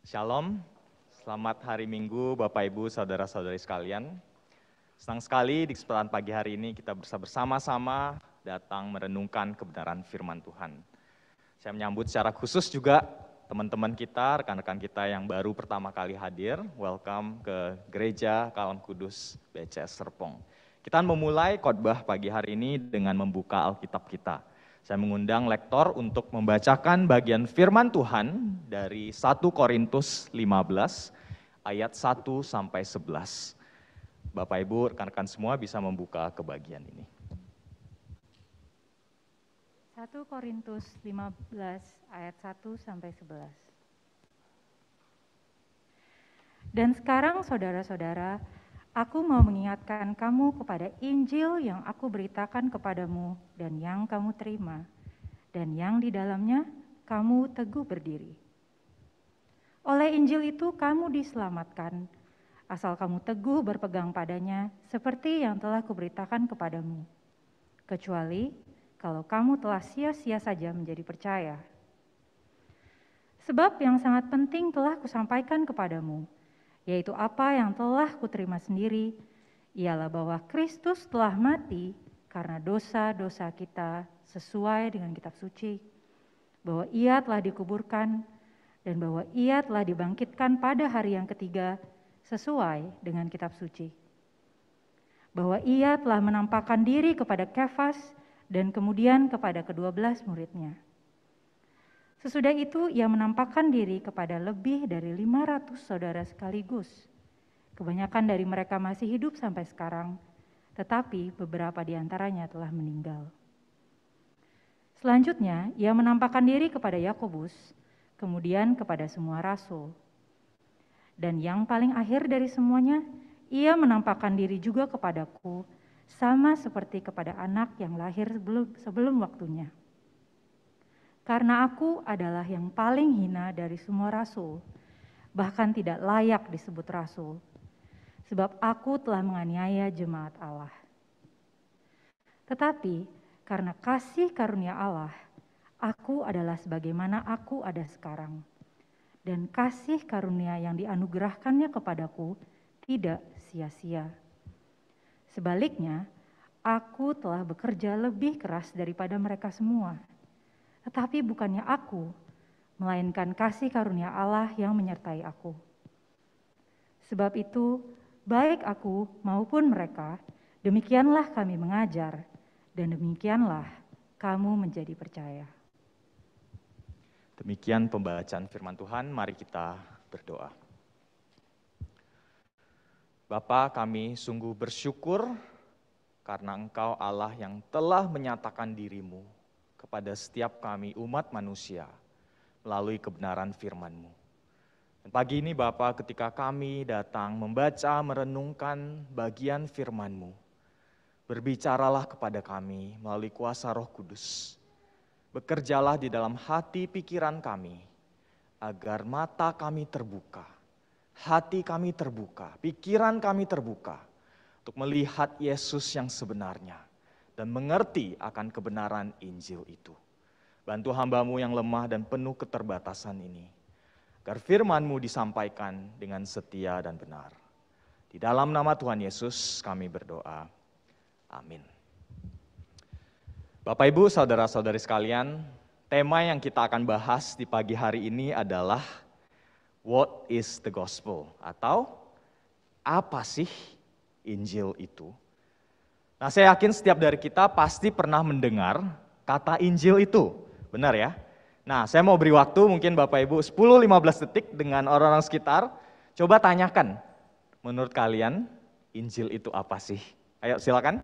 Shalom, selamat hari Minggu Bapak Ibu Saudara-saudari sekalian. Senang sekali di kesempatan pagi hari ini kita bisa bersama-sama datang merenungkan kebenaran firman Tuhan. Saya menyambut secara khusus juga teman-teman kita, rekan-rekan kita yang baru pertama kali hadir. Welcome ke Gereja Kalam Kudus BCS Serpong. Kita akan memulai khotbah pagi hari ini dengan membuka Alkitab kita. Saya mengundang lektor untuk membacakan bagian firman Tuhan dari 1 Korintus 15 ayat 1 sampai 11. Bapak Ibu, rekan-rekan semua bisa membuka ke bagian ini. 1 Korintus 15 ayat 1 sampai 11. Dan sekarang saudara-saudara, aku mau mengingatkan kamu kepada Injil yang aku beritakan kepadamu dan yang kamu terima, dan yang di dalamnya kamu teguh berdiri. Oleh Injil itu kamu diselamatkan, asal kamu teguh berpegang padanya seperti yang telah kuberitakan kepadamu. Kecuali kalau kamu telah sia-sia saja menjadi percaya. Sebab yang sangat penting telah kusampaikan kepadamu, yaitu apa yang telah kuterima sendiri, ialah bahwa Kristus telah mati karena dosa-dosa kita sesuai dengan kitab suci, bahwa ia telah dikuburkan, dan bahwa ia telah dibangkitkan pada hari yang ketiga sesuai dengan kitab suci. Bahwa ia telah menampakkan diri kepada Kefas dan kemudian kepada ke-12 muridnya. Sesudah itu ia menampakkan diri kepada lebih dari 500 saudara sekaligus. Kebanyakan dari mereka masih hidup sampai sekarang, tetapi beberapa di antaranya telah meninggal. Selanjutnya ia menampakkan diri kepada Yakobus, kemudian kepada semua rasul. Dan yang paling akhir dari semuanya, ia menampakkan diri juga kepadaku, sama seperti kepada anak yang lahir sebelum waktunya. Karena aku adalah yang paling hina dari semua rasul, bahkan tidak layak disebut rasul, sebab aku telah menganiaya jemaat Allah. Tetapi karena kasih karunia Allah, aku adalah sebagaimana aku ada sekarang, dan kasih karunia yang dianugerahkannya kepadaku tidak sia-sia. Sebaliknya, aku telah bekerja lebih keras daripada mereka semua. Tetapi bukannya aku, melainkan kasih karunia Allah yang menyertai aku. Sebab itu, baik aku maupun mereka, demikianlah kami mengajar, dan demikianlah kamu menjadi percaya. Demikian pembacaan firman Tuhan, mari kita berdoa. Bapa, kami sungguh bersyukur karena Engkau Allah yang telah menyatakan diri-Mu kepada setiap kami umat manusia melalui kebenaran firman-Mu. Dan pagi ini Bapa, ketika kami datang membaca, merenungkan bagian firman-Mu, berbicaralah kepada kami melalui kuasa Roh Kudus. Bekerjalah di dalam hati pikiran kami, agar mata kami terbuka, hati kami terbuka, pikiran kami terbuka, untuk melihat Yesus yang sebenarnya, dan mengerti akan kebenaran Injil itu. Bantu hamba-Mu yang lemah dan penuh keterbatasan ini, agar firman-Mu disampaikan dengan setia dan benar. Di dalam nama Tuhan Yesus kami berdoa. Amin. Bapak Ibu, saudara-saudari sekalian, tema yang kita akan bahas di pagi hari ini adalah What is the Gospel? Atau apa sih Injil itu? Nah, saya yakin setiap dari kita pasti pernah mendengar kata Injil itu, benar ya? Nah, saya mau beri waktu mungkin Bapak Ibu 10-15 detik dengan orang-orang sekitar, coba tanyakan, menurut kalian Injil itu apa sih? Ayo silakan.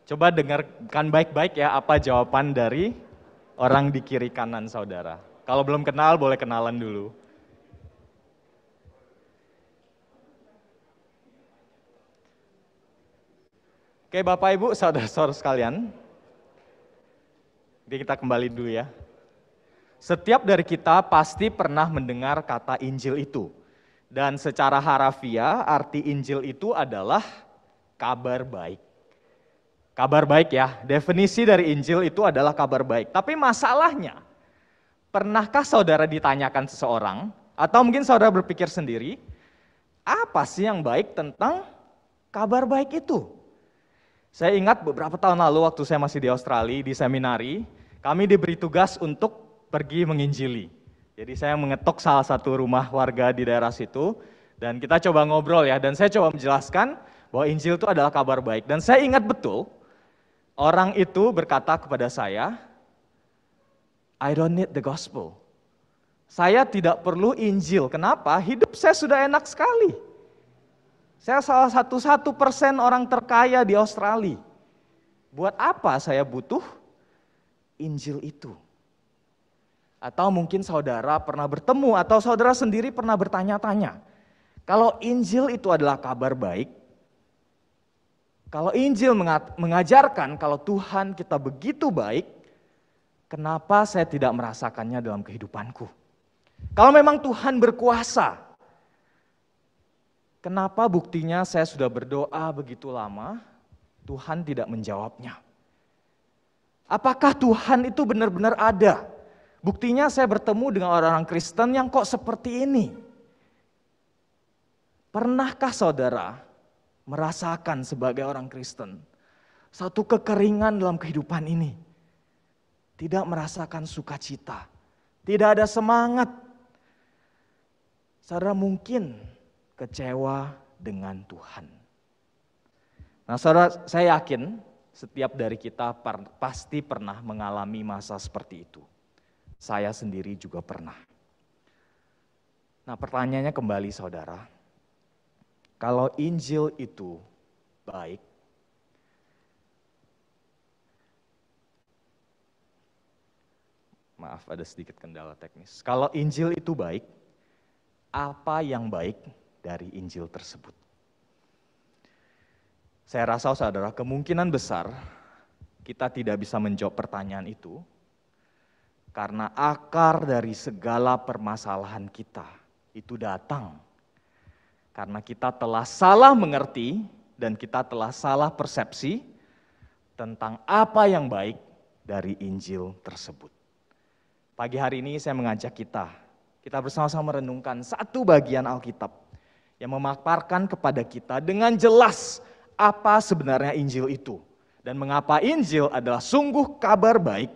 Coba dengarkan baik-baik ya apa jawaban dari orang di kiri kanan saudara. Kalau belum kenal boleh kenalan dulu. Oke Bapak Ibu, saudara-saudara sekalian. Jadi kita kembali dulu ya. Setiap dari kita pasti pernah mendengar kata Injil itu. Dan secara harafiah arti Injil itu adalah kabar baik. Kabar baik ya, definisi dari Injil itu adalah kabar baik. Tapi masalahnya, pernahkah saudara ditanyakan seseorang, atau mungkin saudara berpikir sendiri, apa sih yang baik tentang kabar baik itu? Saya ingat beberapa tahun lalu waktu saya masih di Australia, di seminari, kami diberi tugas untuk pergi menginjili. Jadi saya mengetok salah satu rumah warga di daerah situ, dan kita coba ngobrol ya, dan saya coba menjelaskan bahwa Injil itu adalah kabar baik. Dan saya ingat betul, orang itu berkata kepada saya, I don't need the gospel. Saya tidak perlu Injil. Kenapa? Hidup saya sudah enak sekali. Saya salah 1% orang terkaya di Australia. Buat apa saya butuh Injil itu? Atau mungkin saudara pernah bertemu atau saudara sendiri pernah bertanya-tanya. Kalau Injil itu adalah kabar baik, kalau Injil mengajarkan kalau Tuhan kita begitu baik, kenapa saya tidak merasakannya dalam kehidupanku? Kalau memang Tuhan berkuasa, kenapa buktinya saya sudah berdoa begitu lama, Tuhan tidak menjawabnya? Apakah Tuhan itu benar-benar ada? Buktinya saya bertemu dengan orang-orang Kristen yang kok seperti ini. Pernahkah saudara merasakan sebagai orang Kristen satu kekeringan dalam kehidupan ini? Tidak merasakan sukacita, tidak ada semangat. Saudara mungkin kecewa dengan Tuhan. Nah saudara, saya yakin setiap dari kita pasti pernah mengalami masa seperti itu. Saya sendiri juga pernah. Nah pertanyaannya kembali saudara, kalau Injil itu baik, maaf ada sedikit kendala teknis. Kalau Injil itu baik, apa yang baik dari Injil tersebut? Saya rasa saudara, kemungkinan besar kita tidak bisa menjawab pertanyaan itu, karena akar dari segala permasalahan kita itu datang karena kita telah salah mengerti dan kita telah salah persepsi tentang apa yang baik dari Injil tersebut. Pagi hari ini saya mengajak kita bersama-sama merenungkan satu bagian Alkitab yang memaparkan kepada kita dengan jelas apa sebenarnya Injil itu. Dan mengapa Injil adalah sungguh kabar baik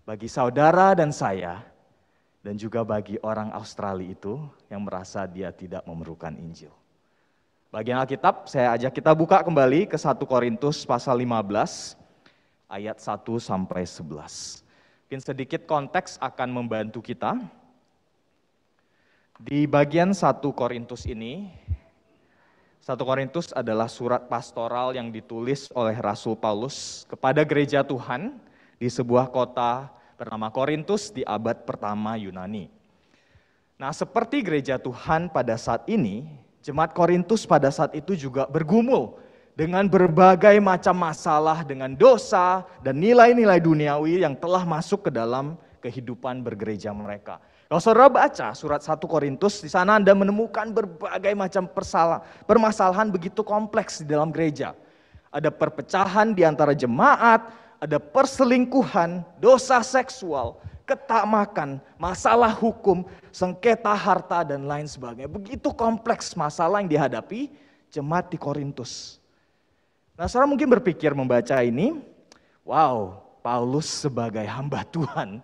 bagi saudara dan saya, dan juga bagi orang Australia itu yang merasa dia tidak memerlukan Injil. Bagian Alkitab saya ajak kita buka kembali ke 1 Korintus pasal 15 ayat 1 sampai 11. Mungkin sedikit konteks akan membantu kita. Di bagian 1 Korintus ini, 1 Korintus adalah surat pastoral yang ditulis oleh Rasul Paulus kepada gereja Tuhan di sebuah kota bernama Korintus di abad pertama Yunani. Nah, seperti gereja Tuhan pada saat ini, jemaat Korintus pada saat itu juga bergumul dengan berbagai macam masalah, dengan dosa dan nilai-nilai duniawi yang telah masuk ke dalam kehidupan bergereja mereka. Kalau saudara baca surat 1 Korintus, di sana Anda menemukan berbagai macam permasalahan begitu kompleks di dalam gereja. Ada perpecahan di antara jemaat, ada perselingkuhan, dosa seksual, ketamakan, masalah hukum, sengketa harta, dan lain sebagainya. Begitu kompleks masalah yang dihadapi jemaat di Korintus. Nah, saudara mungkin berpikir membaca ini, wow, Paulus sebagai hamba Tuhan,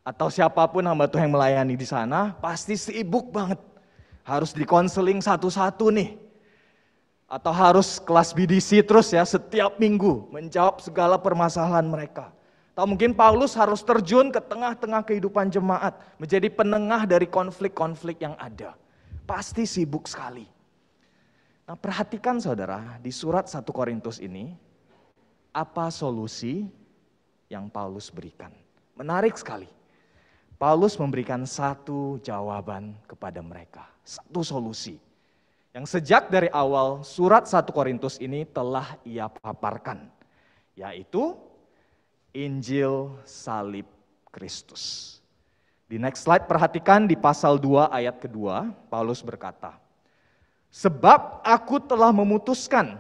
atau siapapun hamba Tuhan yang melayani di sana, pasti sibuk banget. Harus dikonseling satu-satu nih. Atau harus kelas BDC terus ya, setiap minggu menjawab segala permasalahan mereka. Atau mungkin Paulus harus terjun ke tengah-tengah kehidupan jemaat, menjadi penengah dari konflik-konflik yang ada. Pasti sibuk sekali. Nah, perhatikan saudara, di surat 1 Korintus ini, apa solusi yang Paulus berikan? Menarik sekali. Paulus memberikan satu jawaban kepada mereka, satu solusi. Yang sejak dari awal surat 1 Korintus ini telah ia paparkan, yaitu Injil salib Kristus. Di next slide perhatikan di pasal 2 ayat kedua, Paulus berkata, sebab aku telah memutuskan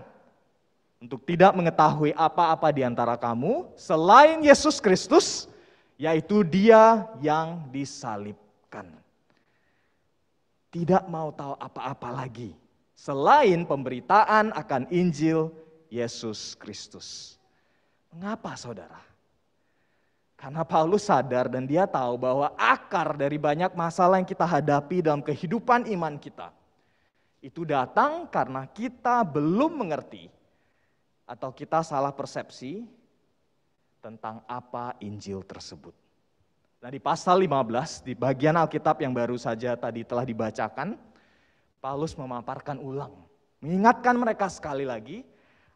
untuk tidak mengetahui apa-apa di antara kamu selain Yesus Kristus, yaitu Dia yang disalibkan. Tidak mau tahu apa-apa lagi selain pemberitaan akan Injil Yesus Kristus. Mengapa saudara? Karena Paulus sadar dan dia tahu bahwa akar dari banyak masalah yang kita hadapi dalam kehidupan iman kita, itu datang karena kita belum mengerti atau kita salah persepsi tentang apa Injil tersebut. Nah, di pasal 15, di bagian Alkitab yang baru saja tadi telah dibacakan, Paulus memaparkan ulang, mengingatkan mereka sekali lagi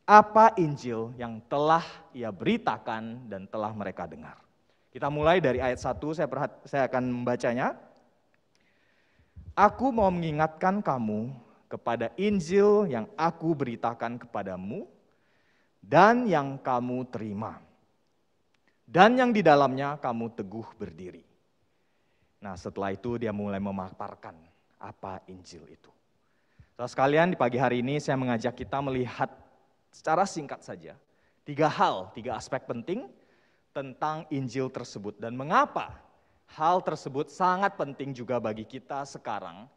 apa Injil yang telah ia beritakan dan telah mereka dengar. Kita mulai dari ayat 1, saya akan membacanya. Aku mau mengingatkan kamu kepada Injil yang aku beritakan kepadamu dan yang kamu terima, dan yang di dalamnya kamu teguh berdiri. Nah, setelah itu dia mulai memaparkan apa Injil itu. Saudara sekalian, di pagi hari ini saya mengajak kita melihat secara singkat saja 3 aspek penting tentang Injil tersebut dan mengapa hal tersebut sangat penting juga bagi kita sekarang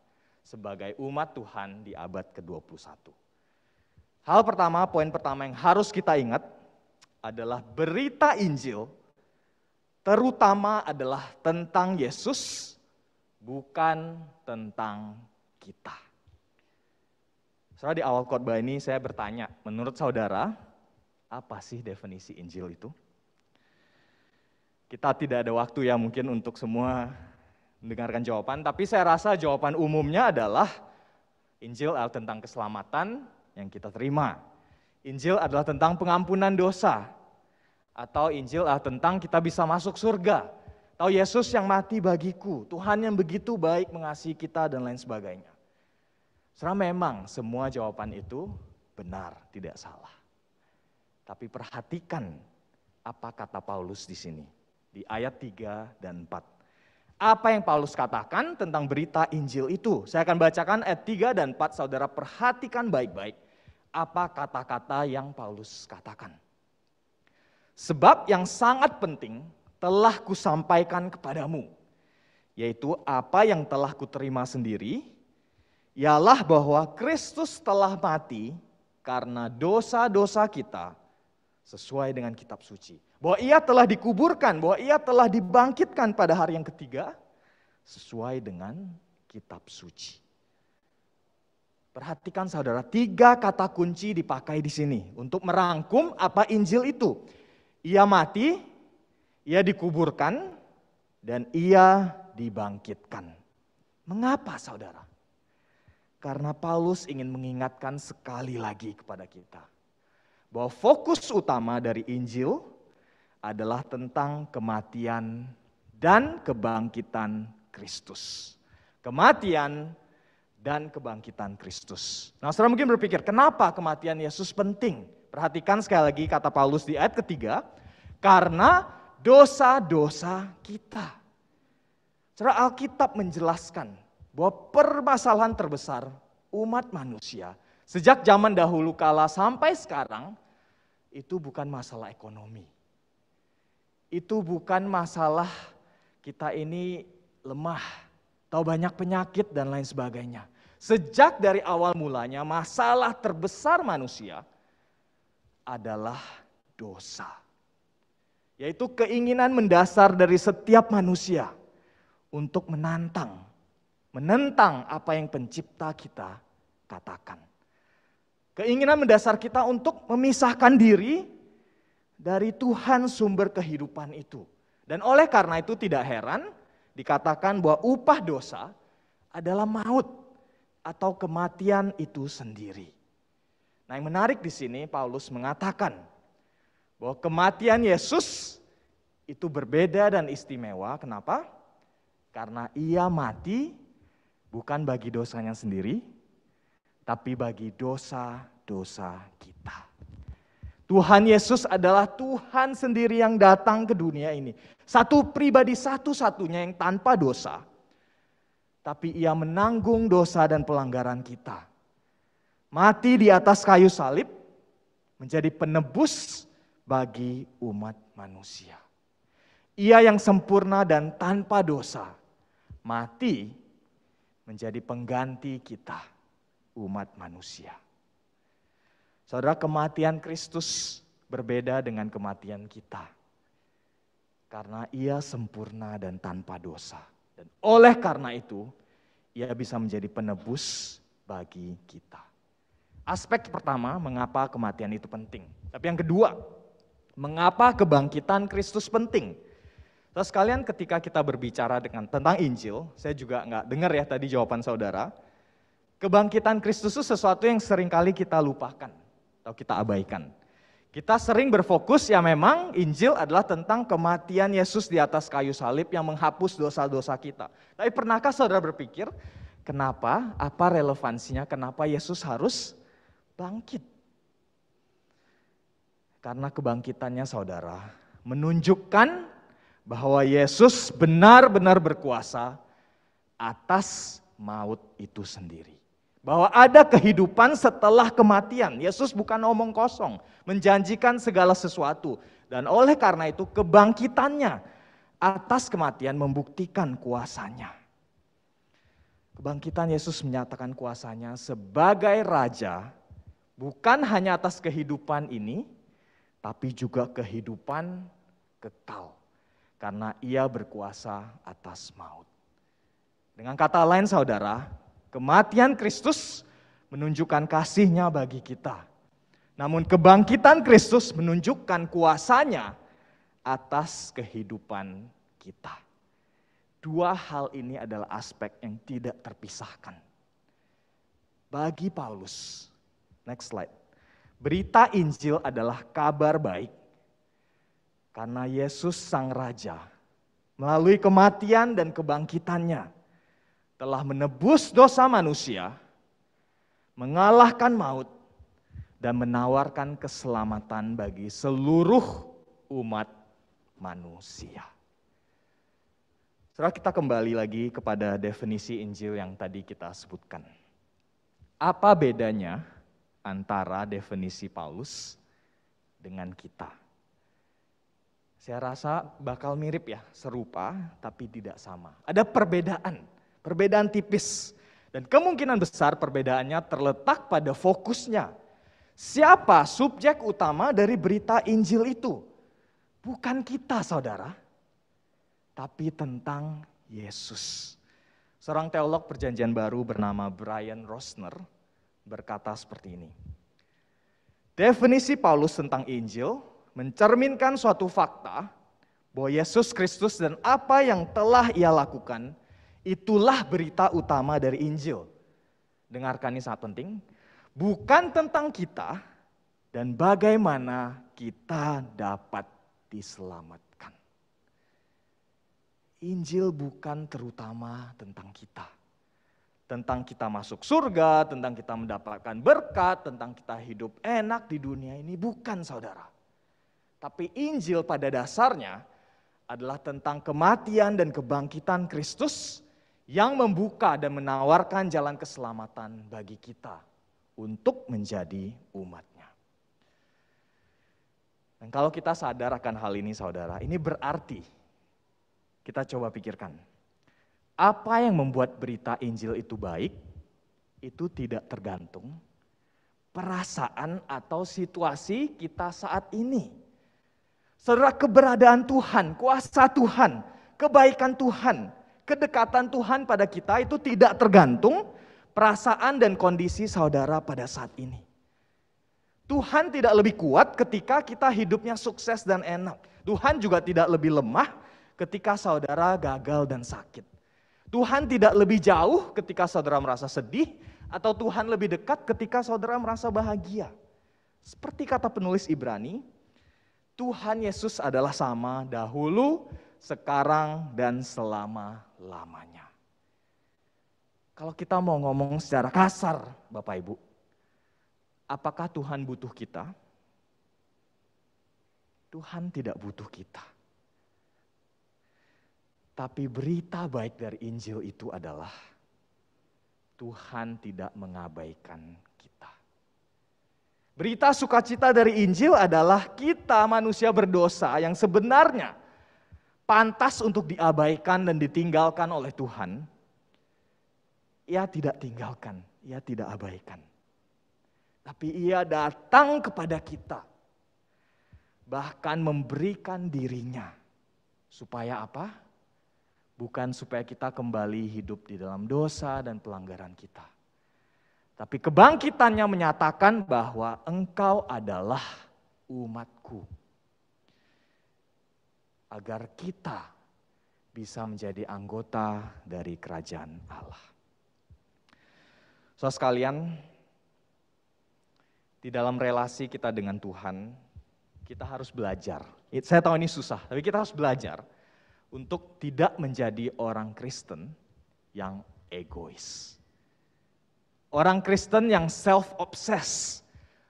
sebagai umat Tuhan di abad ke-21. Hal pertama, poin pertama yang harus kita ingat adalah berita Injil terutama adalah tentang Yesus, bukan tentang kita. Saudara, di awal khotbah ini saya bertanya, menurut saudara, apa sih definisi Injil itu? Kita tidak ada waktu ya mungkin untuk semua mendengarkan jawaban, tapi saya rasa jawaban umumnya adalah Injil adalah tentang keselamatan yang kita terima. Injil adalah tentang pengampunan dosa. Atau Injil adalah tentang kita bisa masuk surga. Atau Yesus yang mati bagiku, Tuhan yang begitu baik mengasihi kita dan lain sebagainya. Saudara, memang semua jawaban itu benar, tidak salah. Tapi perhatikan apa kata Paulus di sini, di ayat 3 dan 4. Apa yang Paulus katakan tentang berita Injil itu? Saya akan bacakan ayat 3 dan 4, saudara perhatikan baik-baik apa kata-kata yang Paulus katakan. Sebab yang sangat penting telah kusampaikan kepadamu, yaitu apa yang telah kuterima sendiri, ialah bahwa Kristus telah mati karena dosa-dosa kita sesuai dengan kitab suci. Bahwa ia telah dikuburkan, bahwa ia telah dibangkitkan pada hari yang ketiga sesuai dengan kitab suci. Perhatikan saudara, 3 kata kunci dipakai di sini untuk merangkum apa Injil itu. Ia mati, ia dikuburkan, dan ia dibangkitkan. Mengapa saudara? Karena Paulus ingin mengingatkan sekali lagi kepada kita bahwa fokus utama dari Injil adalah tentang kematian dan kebangkitan Kristus. Kematian dan kebangkitan Kristus. Nah, saudara mungkin berpikir, kenapa kematian Yesus penting? Perhatikan sekali lagi kata Paulus di ayat ketiga, karena dosa-dosa kita. Saudara, Alkitab menjelaskan bahwa permasalahan terbesar umat manusia sejak zaman dahulu kala sampai sekarang itu bukan masalah ekonomi. Itu bukan masalah kita ini lemah, atau banyak penyakit dan lain sebagainya. Sejak dari awal mulanya masalah terbesar manusia adalah dosa. Yaitu keinginan mendasar dari setiap manusia untuk menentang apa yang pencipta kita katakan. Keinginan mendasar kita untuk memisahkan diri dari Tuhan sumber kehidupan itu. Dan oleh karena itu tidak heran dikatakan bahwa upah dosa adalah maut atau kematian itu sendiri. Nah, yang menarik di sini Paulus mengatakan bahwa kematian Yesus itu berbeda dan istimewa. Kenapa? Karena ia mati bukan bagi dosanya sendiri, tapi bagi dosa-dosa kita. Tuhan Yesus adalah Tuhan sendiri yang datang ke dunia ini. Satu pribadi satu-satunya yang tanpa dosa. Tapi ia menanggung dosa dan pelanggaran kita. Mati di atas kayu salib menjadi penebus bagi umat manusia. Ia yang sempurna dan tanpa dosa, mati menjadi pengganti kita, umat manusia. Saudara, kematian Kristus berbeda dengan kematian kita. Karena ia sempurna dan tanpa dosa. Dan oleh karena itu, ia bisa menjadi penebus bagi kita. Aspek pertama, mengapa kematian itu penting. Tapi yang kedua, mengapa kebangkitan Kristus penting. Terus sekalian ketika kita berbicara tentang Injil, saya juga nggak dengar ya tadi jawaban saudara. Kebangkitan Kristus itu sesuatu yang seringkali kita lupakan atau kita abaikan. Kita sering berfokus ya memang Injil adalah tentang kematian Yesus di atas kayu salib yang menghapus dosa-dosa kita. Tapi pernahkah saudara berpikir, kenapa, apa relevansinya, kenapa Yesus harus bangkit? Karena kebangkitannya saudara menunjukkan bahwa Yesus benar-benar berkuasa atas maut itu sendiri. Bahwa ada kehidupan setelah kematian. Yesus bukan omong kosong, menjanjikan segala sesuatu. Dan oleh karena itu kebangkitannya atas kematian membuktikan kuasanya. Kebangkitan Yesus menyatakan kuasanya sebagai Raja, bukan hanya atas kehidupan ini, tapi juga kehidupan kekal. Karena ia berkuasa atas maut. Dengan kata lain saudara, kematian Kristus menunjukkan kasih-Nya bagi kita. Namun kebangkitan Kristus menunjukkan kuasanya atas kehidupan kita. Dua hal ini adalah aspek yang tidak terpisahkan. Bagi Paulus, next slide. Berita Injil adalah kabar baik. Karena Yesus Sang Raja melalui kematian dan kebangkitannya telah menebus dosa manusia, mengalahkan maut, dan menawarkan keselamatan bagi seluruh umat manusia. Setelah kita kembali lagi kepada definisi Injil yang tadi kita sebutkan. Apa bedanya antara definisi Paulus dengan kita? Saya rasa bakal mirip ya, serupa tapi tidak sama. Ada perbedaan tipis. Dan kemungkinan besar perbedaannya terletak pada fokusnya. Siapa subjek utama dari berita Injil itu? Bukan kita saudara, tapi tentang Yesus. Seorang teolog Perjanjian Baru bernama Brian Rosner berkata seperti ini. Definisi Paulus tentang Injil mencerminkan suatu fakta bahwa Yesus Kristus dan apa yang telah ia lakukan, itulah berita utama dari Injil. Dengarkan, ini sangat penting. Bukan tentang kita dan bagaimana kita dapat diselamatkan. Injil bukan terutama tentang kita. Tentang kita masuk surga, tentang kita mendapatkan berkat, tentang kita hidup enak di dunia ini. Bukan saudara. Tapi Injil pada dasarnya adalah tentang kematian dan kebangkitan Kristus yang membuka dan menawarkan jalan keselamatan bagi kita untuk menjadi umatnya. Dan kalau kita sadar akan hal ini saudara, ini berarti kita coba pikirkan. Apa yang membuat berita Injil itu baik, itu tidak tergantung perasaan atau situasi kita saat ini. Saudara, keberadaan Tuhan, kuasa Tuhan, kebaikan Tuhan, kedekatan Tuhan pada kita itu tidak tergantung perasaan dan kondisi saudara pada saat ini. Tuhan tidak lebih kuat ketika kita hidupnya sukses dan enak. Tuhan juga tidak lebih lemah ketika saudara gagal dan sakit. Tuhan tidak lebih jauh ketika saudara merasa sedih, atau Tuhan lebih dekat ketika saudara merasa bahagia. Seperti kata penulis Ibrani, Tuhan Yesus adalah sama dahulu, sekarang, dan selama-lamanya. Kalau kita mau ngomong secara kasar, Bapak Ibu, apakah Tuhan butuh kita? Tuhan tidak butuh kita. Tapi berita baik dari Injil itu adalah Tuhan tidak mengabaikan kita. Berita sukacita dari Injil adalah kita manusia berdosa yang sebenarnya pantas untuk diabaikan dan ditinggalkan oleh Tuhan. Ia tidak tinggalkan, ia tidak abaikan. Tapi ia datang kepada kita. Bahkan memberikan dirinya. Supaya apa? Bukan supaya kita kembali hidup di dalam dosa dan pelanggaran kita. Tapi kebangkitannya menyatakan bahwa engkau adalah umatku. Agar kita bisa menjadi anggota dari kerajaan Allah. Saudara sekalian, di dalam relasi kita dengan Tuhan, kita harus belajar. Saya tahu ini susah, tapi kita harus belajar untuk tidak menjadi orang Kristen yang egois. Orang Kristen yang self-obsessed.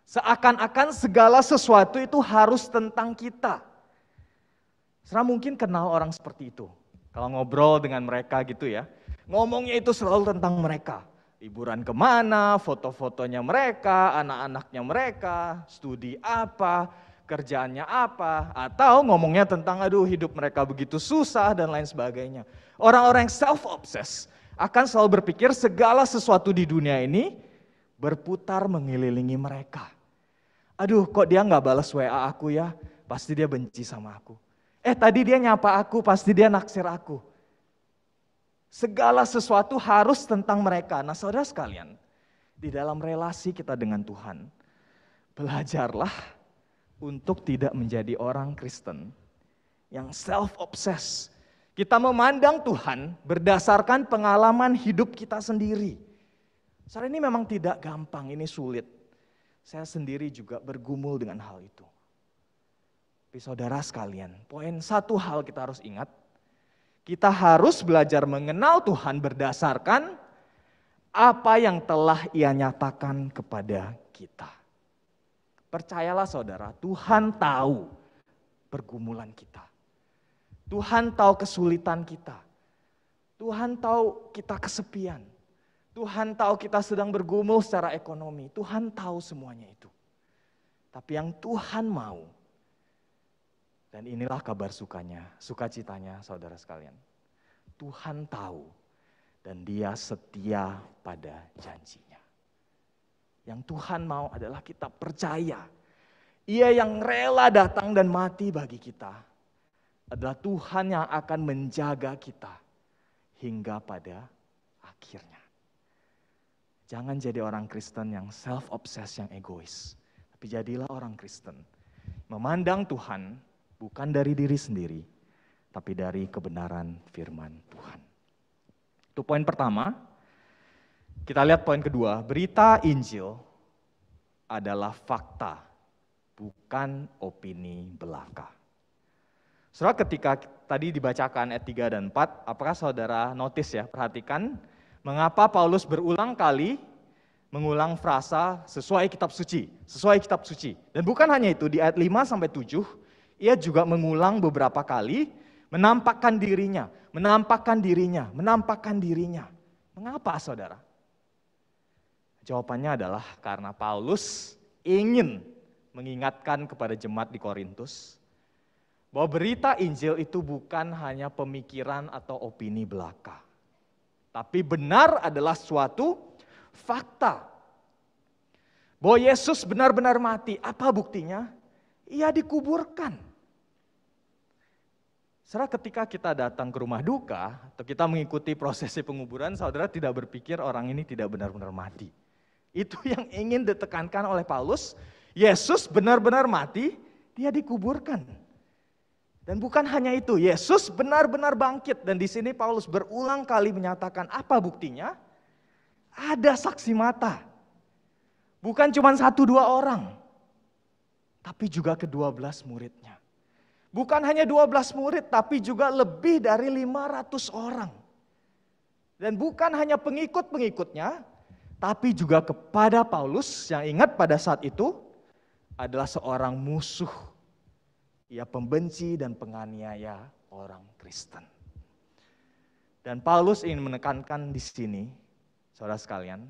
Seakan-akan segala sesuatu itu harus tentang kita. Saudara mungkin kenal orang seperti itu. Kalau ngobrol dengan mereka gitu ya, ngomongnya itu selalu tentang mereka. Liburan kemana, foto-fotonya mereka, anak-anaknya mereka, studi apa, kerjaannya apa, atau ngomongnya tentang aduh hidup mereka begitu susah dan lain sebagainya. Orang-orang yang self-obsessed akan selalu berpikir segala sesuatu di dunia ini berputar mengelilingi mereka. Aduh kok dia gak balas WA aku ya, pasti dia benci sama aku. Tadi dia nyapa aku, pasti dia naksir aku. Segala sesuatu harus tentang mereka. Nah saudara sekalian, di dalam relasi kita dengan Tuhan, belajarlah untuk tidak menjadi orang Kristen yang self-obsessed. Kita memandang Tuhan berdasarkan pengalaman hidup kita sendiri. Saudara ini memang tidak gampang, ini sulit. Saya sendiri juga bergumul dengan hal itu. Tapi saudara sekalian, satu hal kita harus ingat, kita harus belajar mengenal Tuhan berdasarkan apa yang telah Ia nyatakan kepada kita. Percayalah saudara, Tuhan tahu pergumulan kita. Tuhan tahu kesulitan kita. Tuhan tahu kita kesepian. Tuhan tahu kita sedang bergumul secara ekonomi. Tuhan tahu semuanya itu. Tapi yang Tuhan mau, dan inilah kabar sukacitanya saudara sekalian. Tuhan tahu dan Dia setia pada janjinya. Yang Tuhan mau adalah kita percaya. Ia yang rela datang dan mati bagi kita adalah Tuhan yang akan menjaga kita hingga pada akhirnya. Jangan jadi orang Kristen yang self-obsessed, yang egois. Tapi jadilah orang Kristen. Memandang Tuhan bukan dari diri sendiri, tapi dari kebenaran firman Tuhan. Itu poin pertama. Kita lihat poin kedua, berita Injil adalah fakta, bukan opini belaka. Saudara ketika tadi dibacakan ayat 3 dan 4, apakah saudara notice ya, perhatikan mengapa Paulus berulang kali mengulang frasa sesuai kitab suci, sesuai kitab suci. Dan bukan hanya itu, di ayat 5 sampai 7, ia juga mengulang beberapa kali, menampakkan dirinya, menampakkan dirinya, menampakkan dirinya. Mengapa saudara? Jawabannya adalah karena Paulus ingin mengingatkan kepada jemaat di Korintus, bahwa berita Injil itu bukan hanya pemikiran atau opini belaka. Tapi benar adalah suatu fakta. Bahwa Yesus benar-benar mati. Apa buktinya? Ia dikuburkan. Saudara ketika kita datang ke rumah duka, atau kita mengikuti prosesi penguburan, saudara tidak berpikir orang ini tidak benar-benar mati. Itu yang ingin ditekankan oleh Paulus. Yesus benar-benar mati, dia dikuburkan. Dan bukan hanya itu, Yesus benar-benar bangkit. Dan di sini Paulus berulang kali menyatakan apa buktinya? Ada saksi mata. Bukan cuma 1-2 orang, tapi juga ke-12 muridnya. Bukan hanya 12 murid, tapi juga lebih dari 500 orang. Dan bukan hanya pengikut-pengikutnya, tapi juga kepada Paulus yang ingat pada saat itu adalah seorang musuh. Ia pembenci dan penganiaya orang Kristen. Dan Paulus ingin menekankan di sini, saudara sekalian,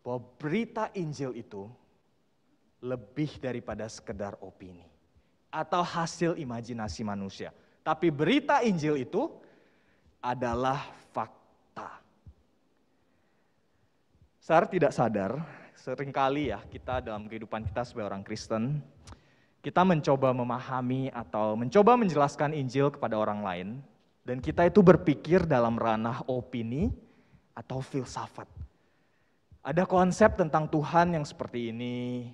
bahwa berita Injil itu lebih daripada sekedar opini atau hasil imajinasi manusia. Tapi berita Injil itu adalah fakta. Secara tidak sadar, seringkali ya kita dalam kehidupan kita sebagai orang Kristen, kita mencoba memahami atau mencoba menjelaskan Injil kepada orang lain, dan kita itu berpikir dalam ranah opini atau filsafat. Ada konsep tentang Tuhan yang seperti ini,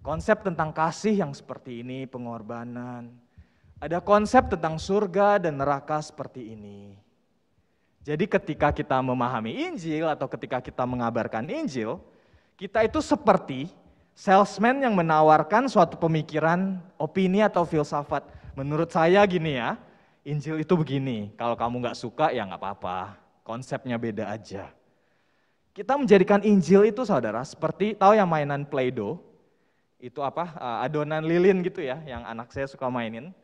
konsep tentang kasih yang seperti ini, pengorbanan. Ada konsep tentang surga dan neraka seperti ini. Jadi ketika kita memahami Injil atau ketika kita mengabarkan Injil, kita itu seperti salesman yang menawarkan suatu pemikiran, opini atau filsafat. Menurut saya gini ya, Injil itu begini, kalau kamu gak suka ya gak apa-apa, konsepnya beda aja. Kita menjadikan Injil itu saudara, seperti tahu yang mainan Play-Doh, itu adonan lilin gitu ya, yang anak saya suka mainin.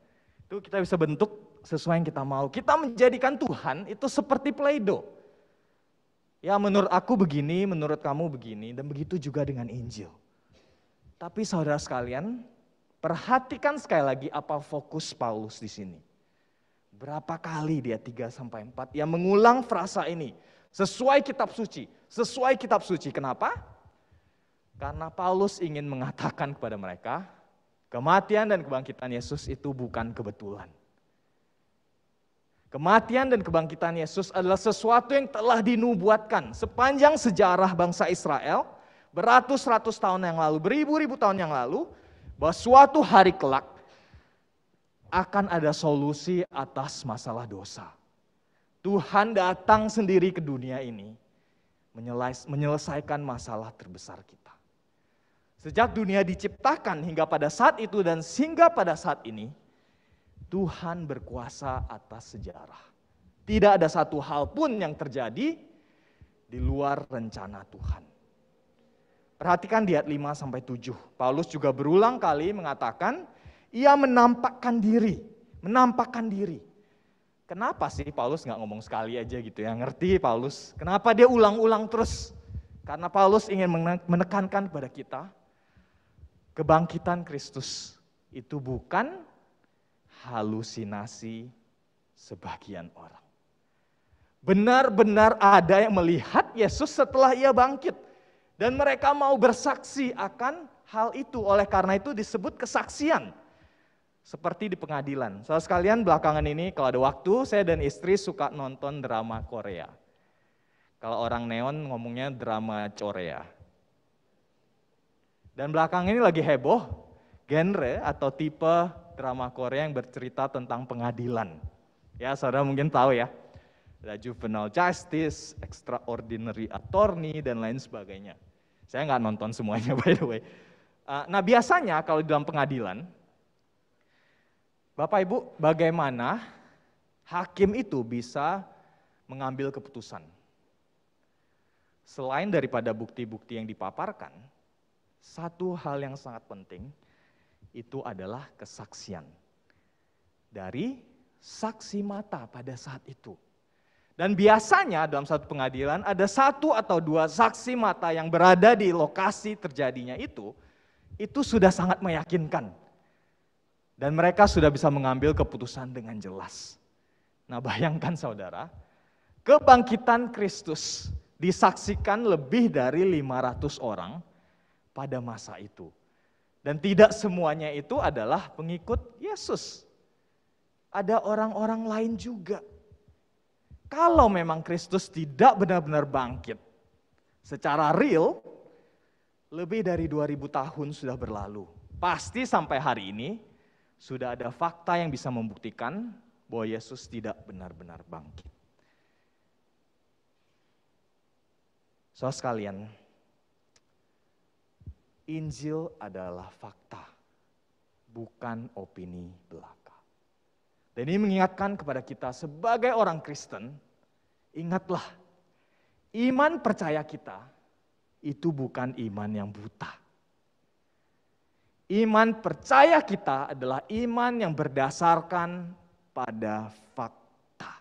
Itu kita bisa bentuk sesuai yang kita mau. Kita menjadikan Tuhan itu seperti Play-Doh. Ya menurut aku begini, menurut kamu begini, dan begitu juga dengan Injil. Tapi saudara sekalian, perhatikan sekali lagi apa fokus Paulus di sini. Berapa kali dia 3-4 yang mengulang frasa ini, sesuai kitab suci, sesuai kitab suci. Kenapa? Karena Paulus ingin mengatakan kepada mereka, kematian dan kebangkitan Yesus itu bukan kebetulan. Kematian dan kebangkitan Yesus adalah sesuatu yang telah dinubuatkan sepanjang sejarah bangsa Israel, beratus-ratus tahun yang lalu, beribu-ribu tahun yang lalu, bahwa suatu hari kelak akan ada solusi atas masalah dosa. Tuhan datang sendiri ke dunia ini menyelesaikan masalah terbesar kita. Sejak dunia diciptakan hingga pada saat itu dan hingga pada saat ini, Tuhan berkuasa atas sejarah. Tidak ada satu hal pun yang terjadi di luar rencana Tuhan. Perhatikan di ayat 5-7. Paulus juga berulang kali mengatakan, ia menampakkan diri. Kenapa sih Paulus nggak ngomong sekali aja gitu ya? Ngerti Paulus? Kenapa dia ulang-ulang terus? Karena Paulus ingin menekankan kepada kita, kebangkitan Kristus itu bukan halusinasi sebagian orang. Benar-benar ada yang melihat Yesus setelah ia bangkit. Dan mereka mau bersaksi akan hal itu. Oleh karena itu disebut kesaksian. Seperti di pengadilan. Saudara sekalian, belakangan ini kalau ada waktu, saya dan istri suka nonton drama Korea. Kalau orang neon ngomongnya drama Korea. Dan belakangan ini lagi heboh, genre atau tipe drama Korea yang bercerita tentang pengadilan. Ya, saudara mungkin tahu ya. Ada Juvenile Justice, Extraordinary Attorney, dan lain sebagainya. Saya nggak nonton semuanya by the way. Nah biasanya kalau di dalam pengadilan, Bapak Ibu, bagaimana hakim itu bisa mengambil keputusan? Selain daripada bukti-bukti yang dipaparkan, satu hal yang sangat penting, itu adalah kesaksian dari saksi mata pada saat itu. Dan biasanya dalam satu pengadilan ada 1 atau 2 saksi mata yang berada di lokasi terjadinya itu sudah sangat meyakinkan. Dan mereka sudah bisa mengambil keputusan dengan jelas. Nah bayangkan saudara, kebangkitan Kristus disaksikan lebih dari 500 orang pada masa itu. Dan tidak semuanya itu adalah pengikut Yesus. Ada orang-orang lain juga. Kalau memang Kristus tidak benar-benar bangkit secara real, lebih dari 2000 tahun sudah berlalu. Pasti sampai hari ini sudah ada fakta yang bisa membuktikan bahwa Yesus tidak benar-benar bangkit. Saudara sekalian, Injil adalah fakta, bukan opini belaka. Dan ini mengingatkan kepada kita sebagai orang Kristen, ingatlah, iman percaya kita itu bukan iman yang buta. Iman percaya kita adalah iman yang berdasarkan pada fakta.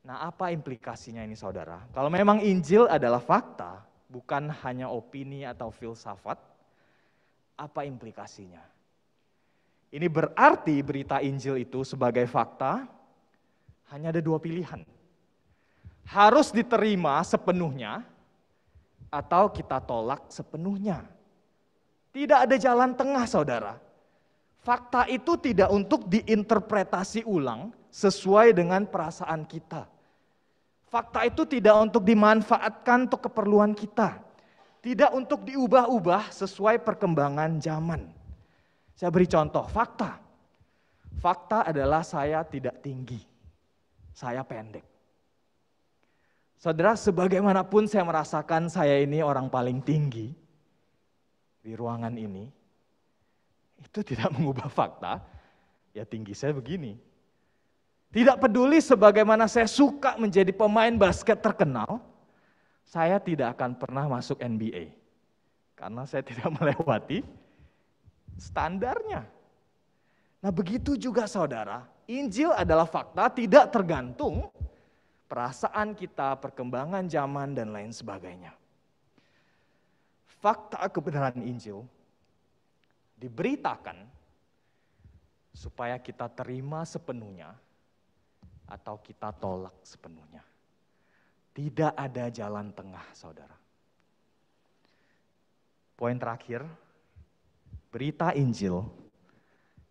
Nah, apa implikasinya ini saudara? Kalau memang Injil adalah fakta, bukan hanya opini atau filsafat. Apa implikasinya? Ini berarti berita Injil itu sebagai fakta hanya ada dua pilihan. Harus diterima sepenuhnya atau kita tolak sepenuhnya. Tidak ada jalan tengah, saudara. Fakta itu tidak untuk diinterpretasi ulang sesuai dengan perasaan kita. Fakta itu tidak untuk dimanfaatkan untuk keperluan kita. Tidak untuk diubah-ubah sesuai perkembangan zaman. Saya beri contoh, fakta. Fakta adalah saya tidak tinggi, saya pendek. Saudara, sebagaimanapun saya merasakan saya ini orang paling tinggi di ruangan ini, itu tidak mengubah fakta, ya tinggi saya begini. Tidak peduli sebagaimana saya suka menjadi pemain basket terkenal, saya tidak akan pernah masuk NBA. Karena saya tidak melewati standarnya. Nah begitu juga saudara, Injil adalah fakta tidak tergantung perasaan kita, perkembangan zaman dan lain sebagainya. Fakta kebenaran Injil diberitakan supaya kita terima sepenuhnya atau kita tolak sepenuhnya. Tidak ada jalan tengah, saudara. Poin terakhir, berita Injil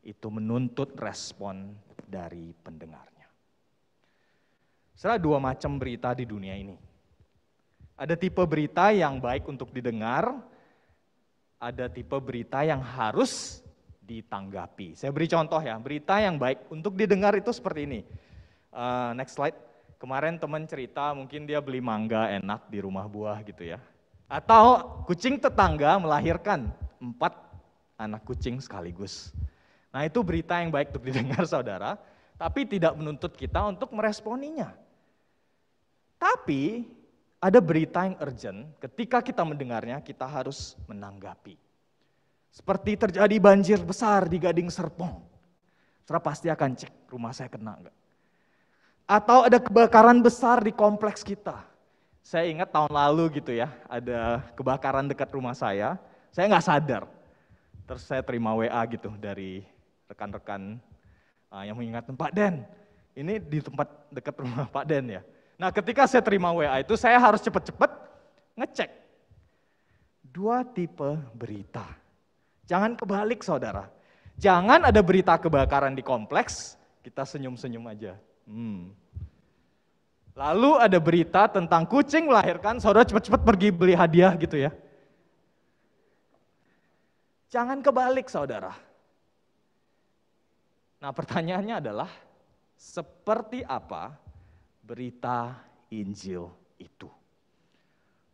itu menuntut respon dari pendengarnya. Saudara, dua macam berita di dunia ini. Ada tipe berita yang baik untuk didengar, ada tipe berita yang harus ditanggapi. Saya beri contoh ya, berita yang baik untuk didengar itu seperti ini. Next slide. Kemarin teman cerita mungkin dia beli mangga enak di rumah buah gitu ya. Atau kucing tetangga melahirkan 4 anak kucing sekaligus. Nah itu berita yang baik untuk didengar saudara, tapi tidak menuntut kita untuk meresponinya. Tapi ada berita yang urgent, ketika kita mendengarnya kita harus menanggapi. Seperti terjadi banjir besar di Gading Serpong. Saudara pasti akan cek rumah saya kena enggak. Atau ada kebakaran besar di kompleks kita. Saya ingat tahun lalu gitu ya, ada kebakaran dekat rumah saya nggak sadar. Terus saya terima WA gitu dari rekan-rekan yang mengingatkan, Pak Den, ini di tempat dekat rumah Pak Den ya. Nah ketika saya terima WA itu saya harus cepat-cepat ngecek. 2 tipe berita. Jangan kebalik saudara. Jangan ada berita kebakaran di kompleks, kita senyum-senyum aja. Lalu ada berita tentang kucing melahirkan, saudara cepat-cepat pergi beli hadiah gitu ya. Jangan kebalik saudara. Nah pertanyaannya adalah, seperti apa berita Injil itu?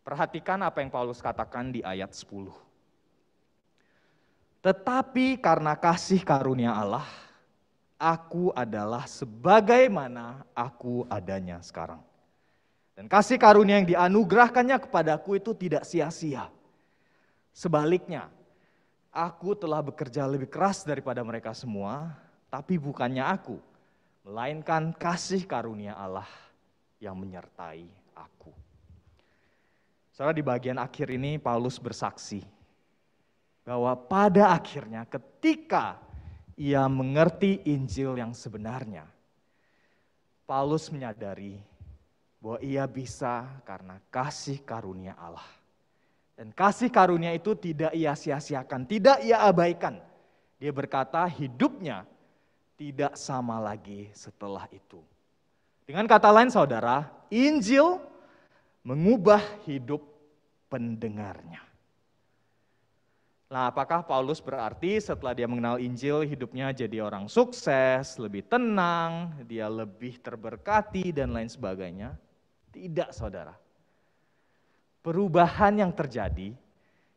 Perhatikan apa yang Paulus katakan di ayat 10. Tetapi karena kasih karunia Allah, aku adalah sebagaimana aku adanya sekarang. Dan kasih karunia yang dianugerahkannya kepadaku itu tidak sia-sia. Sebaliknya, aku telah bekerja lebih keras daripada mereka semua, tapi bukannya aku, melainkan kasih karunia Allah yang menyertai aku. Saudara, di bagian akhir ini Paulus bersaksi bahwa pada akhirnya ketika ia mengerti Injil yang sebenarnya, Paulus menyadari bahwa ia bisa karena kasih karunia Allah. Dan kasih karunia itu tidak ia sia-siakan, tidak ia abaikan. Dia berkata hidupnya tidak sama lagi setelah itu. Dengan kata lain saudara, Injil mengubah hidup pendengarnya. Nah, apakah Paulus berarti setelah dia mengenal Injil hidupnya jadi orang sukses, lebih tenang, dia lebih terberkati dan lain sebagainya? Tidak, saudara. Perubahan yang terjadi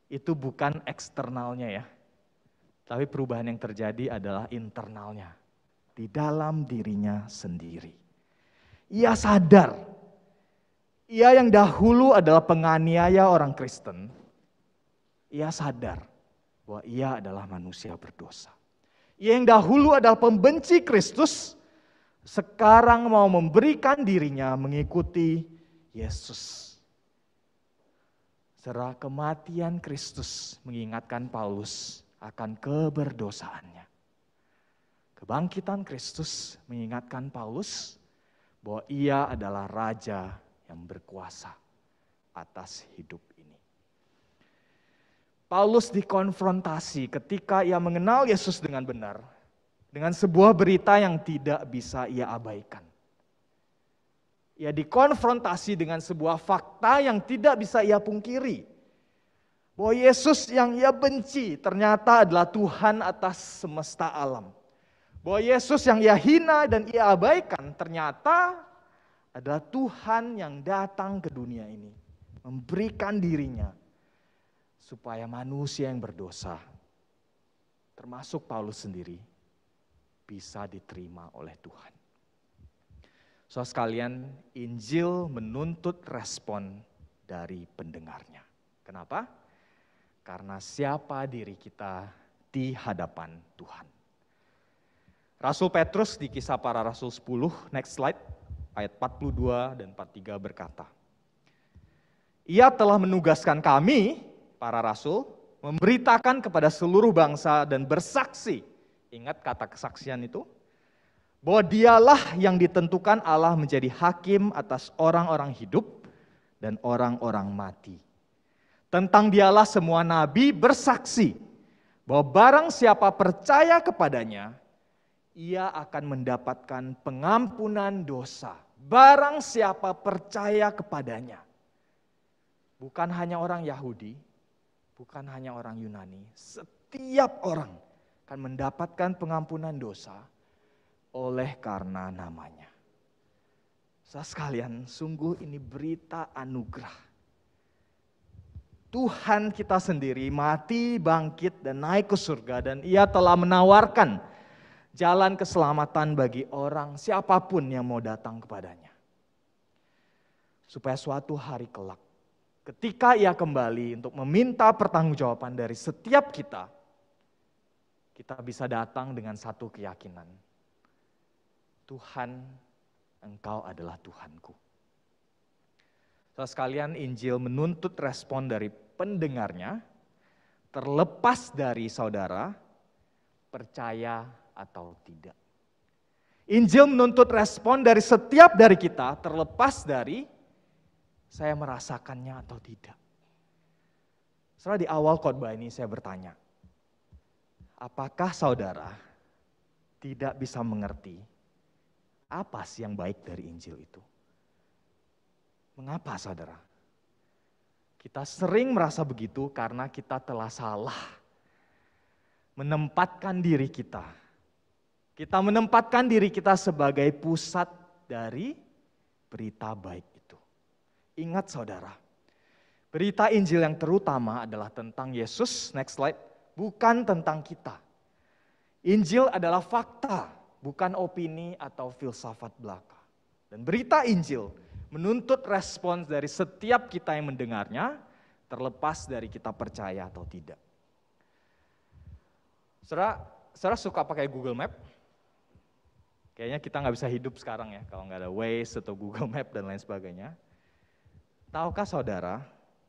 itu bukan eksternalnya ya, tapi perubahan yang terjadi adalah internalnya, di dalam dirinya sendiri. Ia sadar, ia yang dahulu adalah penganiaya orang Kristen, ia sadar bahwa ia adalah manusia berdosa. Ia yang dahulu adalah pembenci Kristus, sekarang mau memberikan dirinya mengikuti Yesus. Saudara, kematian Kristus mengingatkan Paulus akan keberdosaannya. Kebangkitan Kristus mengingatkan Paulus bahwa ia adalah raja yang berkuasa atas hidup ini. Paulus dikonfrontasi ketika ia mengenal Yesus dengan benar, dengan sebuah berita yang tidak bisa ia abaikan. Ia dikonfrontasi dengan sebuah fakta yang tidak bisa ia pungkiri. Bahwa Yesus yang ia benci ternyata adalah Tuhan atas semesta alam. Bahwa Yesus yang ia hina dan ia abaikan ternyata adalah Tuhan yang datang ke dunia ini. Memberikan dirinya supaya manusia yang berdosa, termasuk Paulus sendiri, bisa diterima oleh Tuhan. Saudara sekalian, Injil menuntut respon dari pendengarnya. Kenapa? Karena siapa diri kita di hadapan Tuhan. Rasul Petrus di Kisah Para Rasul 10, next slide, ayat 42 dan 43 berkata, Ia telah menugaskan kami, para rasul, memberitakan kepada seluruh bangsa dan bersaksi, ingat kata kesaksian itu, bahwa dialah yang ditentukan Allah menjadi hakim atas orang-orang hidup dan orang-orang mati. Tentang dialah semua nabi bersaksi bahwa barang siapa percaya kepadanya, ia akan mendapatkan pengampunan dosa. Barang siapa percaya kepadanya. Bukan hanya orang Yahudi, bukan hanya orang Yunani. Setiap orang akan mendapatkan pengampunan dosa oleh karena namanya. Saudara sekalian, sungguh ini berita anugerah. Tuhan kita sendiri mati, bangkit, dan naik ke surga. Dan ia telah menawarkan jalan keselamatan bagi orang siapapun yang mau datang kepadanya. Supaya suatu hari kelak, ketika ia kembali untuk meminta pertanggungjawaban dari setiap kita, kita bisa datang dengan satu keyakinan. Tuhan, Engkau adalah Tuhanku. Saudara sekalian, Injil menuntut respon dari pendengarnya, terlepas dari saudara, percaya atau tidak. Injil menuntut respon dari setiap dari kita, terlepas dari saya merasakannya atau tidak. Setelah di awal khotbah ini saya bertanya, apakah saudara tidak bisa mengerti apa sih yang baik dari Injil itu? Mengapa saudara? Kita sering merasa begitu karena kita telah salah menempatkan diri kita. Kita menempatkan diri kita sebagai pusat dari berita baik itu. Ingat saudara, berita Injil yang terutama adalah tentang Yesus, next slide, bukan tentang kita. Injil adalah fakta, bukan opini atau filsafat belaka. Dan berita Injil menuntut respons dari setiap kita yang mendengarnya, terlepas dari kita percaya atau tidak. Saudara suka pakai Google Map? Kayaknya kita nggak bisa hidup sekarang ya, kalau nggak ada Waze atau Google Map dan lain sebagainya. Tahukah saudara,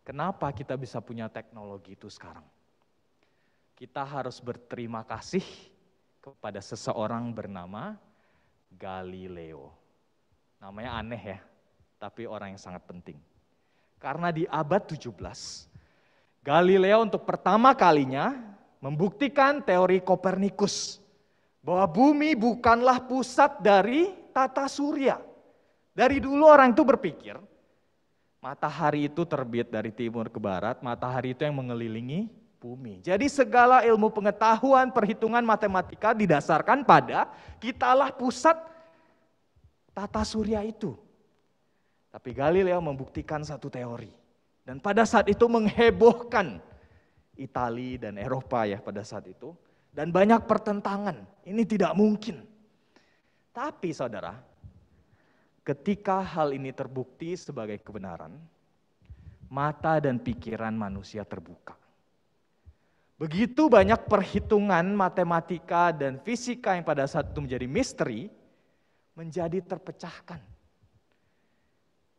kenapa kita bisa punya teknologi itu sekarang? Kita harus berterima kasih kepada seseorang bernama Galileo. Namanya aneh ya, tapi orang yang sangat penting. Karena di abad 17, Galileo untuk pertama kalinya membuktikan teori Kopernikus bahwa bumi bukanlah pusat dari tata surya. Dari dulu orang itu berpikir matahari itu terbit dari timur ke barat, matahari itu yang mengelilingi bumi. Jadi segala ilmu pengetahuan, perhitungan matematika didasarkan pada kitalah pusat tata surya itu. Tapi Galileo membuktikan satu teori. Dan pada saat itu menghebohkan Italia dan Eropa ya pada saat itu. Dan banyak pertentangan, ini tidak mungkin. Tapi saudara, ketika hal ini terbukti sebagai kebenaran, mata dan pikiran manusia terbuka. Begitu banyak perhitungan matematika dan fisika yang pada saat itu menjadi misteri, menjadi terpecahkan.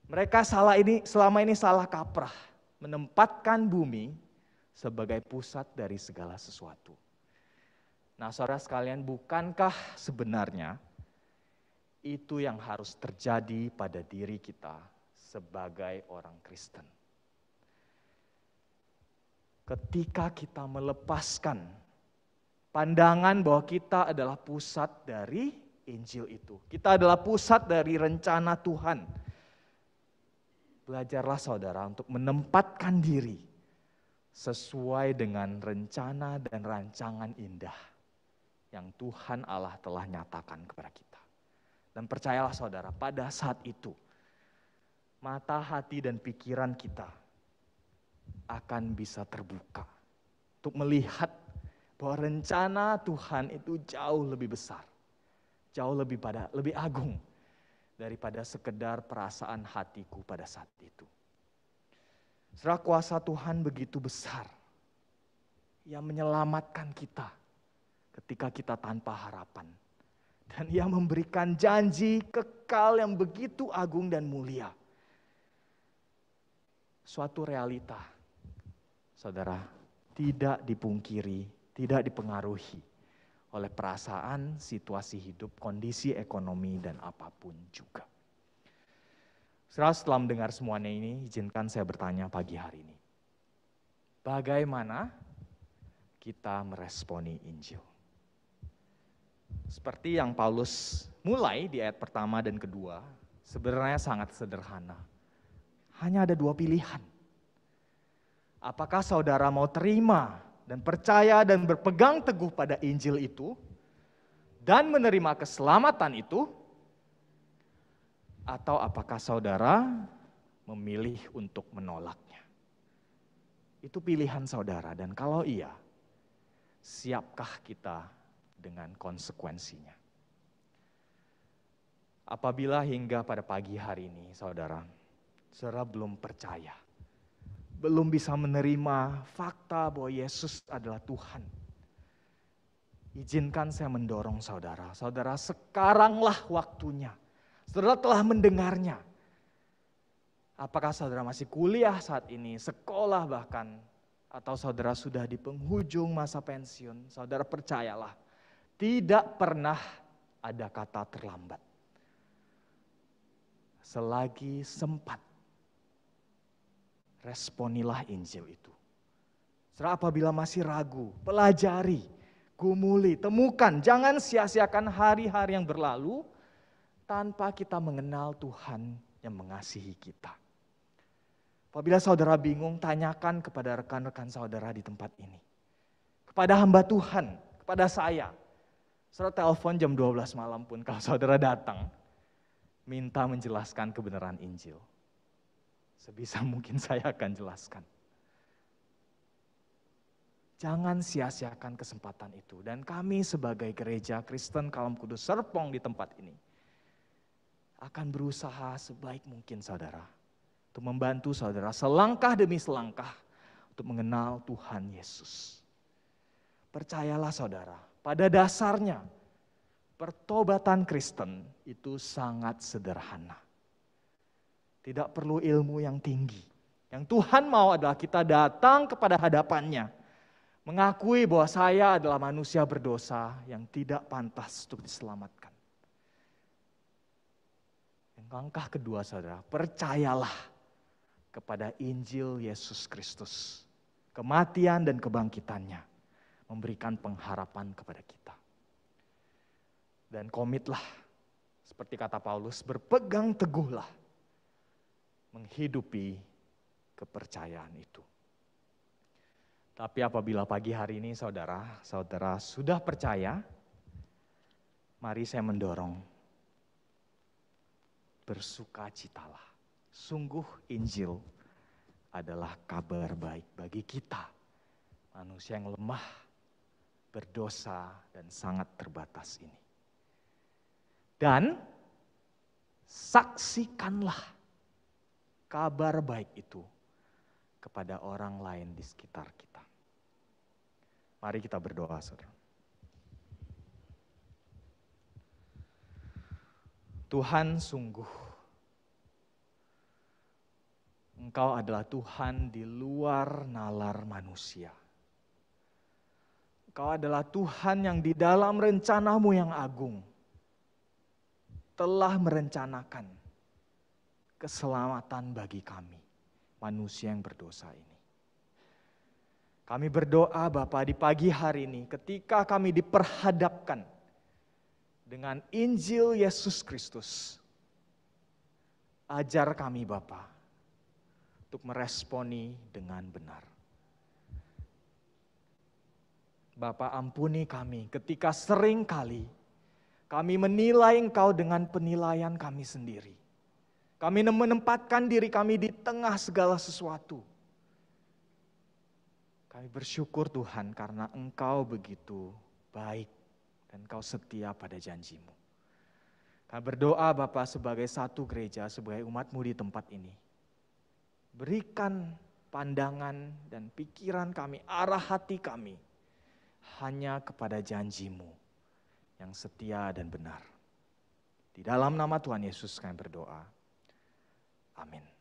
Mereka selama ini salah kaprah. menempatkan bumi sebagai pusat dari segala sesuatu. Nah, saudara sekalian, bukankah sebenarnya itu yang harus terjadi pada diri kita sebagai orang Kristen? Ketika kita melepaskan pandangan bahwa kita adalah pusat dari Injil itu, kita adalah pusat dari rencana Tuhan. Belajarlah saudara untuk menempatkan diri sesuai dengan rencana dan rancangan indah yang Tuhan Allah telah nyatakan kepada kita. Dan percayalah saudara, pada saat itu mata, hati, dan pikiran kita akan bisa terbuka untuk melihat bahwa rencana Tuhan itu jauh lebih besar, jauh lebih agung daripada sekedar perasaan hatiku pada saat itu. Saudara, kuasa Tuhan begitu besar, Ia menyelamatkan kita ketika kita tanpa harapan. Dan Ia memberikan janji kekal yang begitu agung dan mulia. Suatu realita, saudara, tidak dipungkiri, tidak dipengaruhi oleh perasaan, situasi hidup, kondisi ekonomi, dan apapun juga. Setelah mendengar semuanya ini, izinkan saya bertanya pagi hari ini. Bagaimana kita meresponi Injil? Seperti yang Paulus mulai di ayat pertama dan kedua, sebenarnya sangat sederhana. Hanya ada dua pilihan. Apakah saudara mau terima dan percaya dan berpegang teguh pada Injil itu, dan menerima keselamatan itu, atau apakah saudara memilih untuk menolaknya? Itu pilihan saudara, dan kalau iya, siapkah kita dengan konsekuensinya? Apabila hingga pada pagi hari ini saudara belum percaya, belum bisa menerima fakta bahwa Yesus adalah Tuhan, izinkan saya mendorong saudara sekaranglah waktunya. Saudara telah mendengarnya. Apakah saudara masih kuliah saat ini, sekolah bahkan, atau saudara sudah di penghujung masa pensiun, saudara percayalah, tidak pernah ada kata terlambat. Selagi sempat, responilah Injil itu. Saudara, apabila masih ragu, pelajari, gumuli, temukan, jangan sia-siakan hari-hari yang berlalu tanpa kita mengenal Tuhan yang mengasihi kita. Apabila saudara bingung, tanyakan kepada rekan-rekan saudara di tempat ini. Kepada hamba Tuhan, kepada saya. Saudara telepon jam 12 malam pun kalau saudara datang, minta menjelaskan kebenaran Injil. Sebisa mungkin saya akan jelaskan. Jangan sia-siakan kesempatan itu. Dan kami sebagai gereja Kristen Kalam Kudus Serpong di tempat ini akan berusaha sebaik mungkin saudara untuk membantu saudara selangkah demi selangkah untuk mengenal Tuhan Yesus. Percayalah saudara, pada dasarnya pertobatan Kristen itu sangat sederhana. Tidak perlu ilmu yang tinggi. Yang Tuhan mau adalah kita datang kepada hadapannya, mengakui bahwa saya adalah manusia berdosa yang tidak pantas untuk diselamatkan. Langkah kedua saudara, percayalah kepada Injil Yesus Kristus. Kematian dan kebangkitannya memberikan pengharapan kepada kita. Dan komitlah, seperti kata Paulus, berpegang teguhlah menghidupi kepercayaan itu. Tapi apabila pagi hari ini saudara sudah percaya, mari saya mendorong, bersukacitalah. Sungguh Injil adalah kabar baik bagi kita, manusia yang lemah, berdosa, dan sangat terbatas ini. Dan saksikanlah kabar baik itu kepada orang lain di sekitar kita. Mari kita berdoa, saudara. Tuhan, sungguh Engkau adalah Tuhan di luar nalar manusia. Engkau adalah Tuhan yang di dalam rencanamu yang agung telah merencanakan keselamatan bagi kami, manusia yang berdosa ini. Kami berdoa Bapa di pagi hari ini ketika kami diperhadapkan dengan Injil Yesus Kristus. Ajar kami Bapa untuk meresponi dengan benar. Bapa, ampuni kami ketika sering kali kami menilai Engkau dengan penilaian kami sendiri. Kami menempatkan diri kami di tengah segala sesuatu. Kami bersyukur Tuhan karena Engkau begitu baik dan Engkau setia pada janji-Mu. Kami berdoa Bapa sebagai satu gereja, sebagai umat-Mu di tempat ini. Berikan pandangan dan pikiran kami, arah hati kami hanya kepada janji-Mu yang setia dan benar. Di dalam nama Tuhan Yesus kami berdoa. Amin.